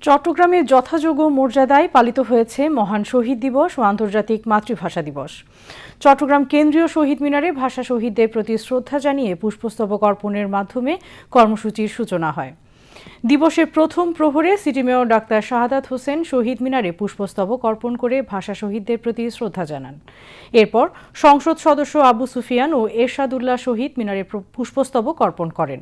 চট্টগ্রামে যথাযোগ্য মর্যাদায় পালিত হয়েছে মহান শহীদ দিবস ও আন্তর্জাতিক মাতৃভাষা দিবস। চট্টগ্রাম কেন্দ্রীয় শহীদ মিনারে ভাষা শহীদদের প্রতি শ্রদ্ধা জানিয়ে পুষ্পস্তবক অর্পণের মাধ্যমে কর্মসূচির সূচনা হয়। দিবসের প্রথম প্রহরে city mayor doctor Shahadat Hossain শহীদ মিনারে পুষ্পস্তবক অর্পণ করে ভাষা শহীদদের প্রতি শ্রদ্ধা জানান। এরপর সংসদ সদস্য আবু সুফিয়ান ও এরশাদুল্লাহ শহীদ মিনারে পুষ্পস্তবক অর্পণ করেন।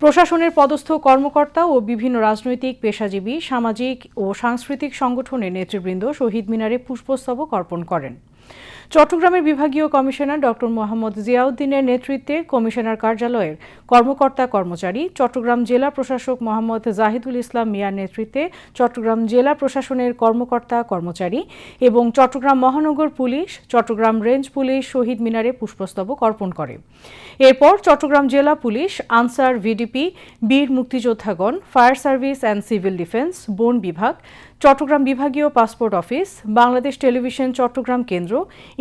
প্রশাসনের পদস্থ কর্মকর্তা ও বিভিন্ন রাজনৈতিক, পেশাজীবী, সামাজিক ও সাংস্কৃতিক সংগঠনের নেতৃবৃন্দ শহীদ মিনারে পুষ্পস্তবক অর্পণ করেন। চট্টগ্রামের বিভাগীয় কমিশনার ডক্টর মোহাম্মদ জিয়াউদ্দিনের নেতৃত্বে কমিশনার কার্যালয়ের কর্মকর্তা কর্মচারী, চট্টগ্রাম জেলা প্রশাসক মোহাম্মদ জাহিদুল ইসলাম মিয়ার নেতৃত্বে চট্টগ্রাম জেলা প্রশাসনের কর্মকর্তা কর্মচারী এবং চট্টগ্রাম মহানগর পুলিশ, চট্টগ্রাম রেঞ্জ পুলিশ শহীদ মিনারে পুষ্পস্তবক অর্পণ করে। এরপর চট্টগ্রাম জেলা পুলিশ, আনসার, ভিডিপি, বীর মুক্তিযোদ্ধাগণ, fire service and civil defence, বন বিভাগ, চট্টগ্রাম বিভাগীয় passport office, Bangladesh television Chattogram কেন্দ্র,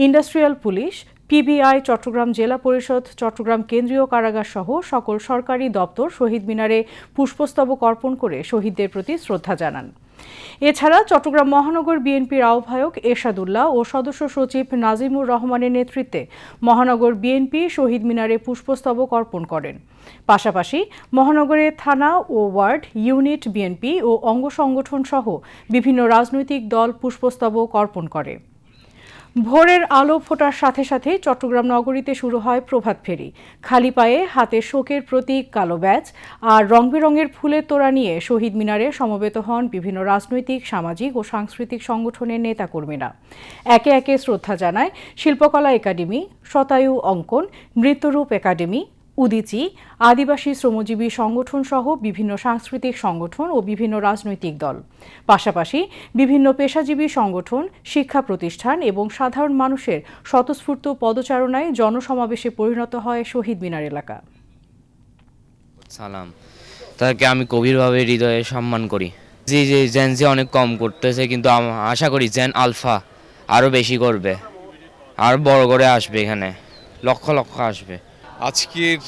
ইন্ডাস্ট্রিয়াল পুলিশ, পিবিআই, চট্টগ্রাম জেলা পরিষদ, চট্টগ্রাম কেন্দ্রীয় কারাগার সহ সকল সরকারি দপ্তর শহীদ মিনারে পুষ্পস্তবক অর্পণ করে শহীদদের প্রতি শ্রদ্ধা জানান। এছাড়া চট্টগ্রাম মহানগর বিএনপির আহ্বায়ক এরশাদুল্লাহ ও সদস্য সচিব নাজিমুর রহমানের নেতৃত্বে মহানগর বিএনপি শহীদ মিনারে পুষ্পস্তবক অর্পণ করেন। পাশাপাশি মহানগরের থানা ও ওয়ার্ড, ইউনিট বিএনপি ও অঙ্গ সংগঠন সহ বিভিন্ন রাজনৈতিক দল পুষ্পস্তবক অর্পণ করে। ভোরের আলো ফোটার সাথে সাথে চট্টগ্রাম নগরীতে শুরু হয় প্রভাত ফেরি। খালি পায়ে, হাতে শোকের প্রতীক কালো ব্যাজ আর রং বেরঙের ফুলের তোড়া নিয়ে শহীদ মিনারে সমবেত হন বিভিন্ন রাজনৈতিক, সামাজিক ও সাংস্কৃতিক সংগঠনের নেতাকর্মীরা। একে একে শ্রদ্ধা জানায় শিল্পকলা একাডেমি, শতায়ু অঙ্কন, নৃত্যরূপ একাডেমি, উদীচী, আদিবাসী শ্রমজীবী সংগঠন সহ বিভিন্ন সাংস্কৃতিক সংগঠন ও বিভিন্ন রাজনৈতিক দল। পাশাপাশি বিভিন্ন পেশাজীবী সংগঠন, শিক্ষা প্রতিষ্ঠান এবং সাধারণ মানুষের স্বতঃস্ফূর্ত পদচারণায় জনসমাবেশে পরিণত হয় শহীদ মিনার এলাকা। সালাম, তাকে আমি গভীরভাবে হৃদয়ে সম্মান করি। জি জি জেনজি অনেক কম করতেছে, কিন্তু আশা করি জেন আলফা আরও বেশি করবে, আর বড় করে আসবে, এখানে লক্ষ লক্ষ আসবে। আজকের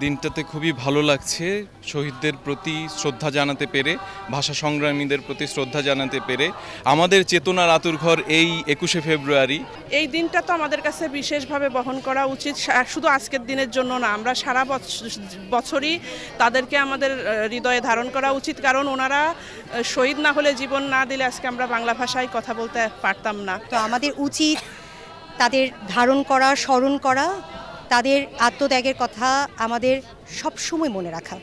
দিনটাতে খুবই ভালো লাগছে, শহীদদের প্রতি শ্রদ্ধা জানাতে পেরে, ভাষা সংগ্রামীদের প্রতি শ্রদ্ধা জানাতে পেরে। আমাদের চেতনার আতুরঘর এই 21শে ফেব্রুয়ারি। এই দিনটা তো আমাদের কাছে বিশেষভাবে বহন করা উচিত, শুধু আজকের দিনের জন্য না, আমরা সারা বছরই তাদেরকে আমাদের হৃদয়ে ধারণ করা উচিত, কারণ ওনারা শহীদ না হলে, জীবন না দিলে আজকে আমরা বাংলা ভাষায় কথা বলতে পারতাম না। তো আমাদের উচিত তাদের ধারণ করা, স্মরণ করা, তাদের আত্মত্যাগের কথা আমাদের সবসময় মনে রাখা।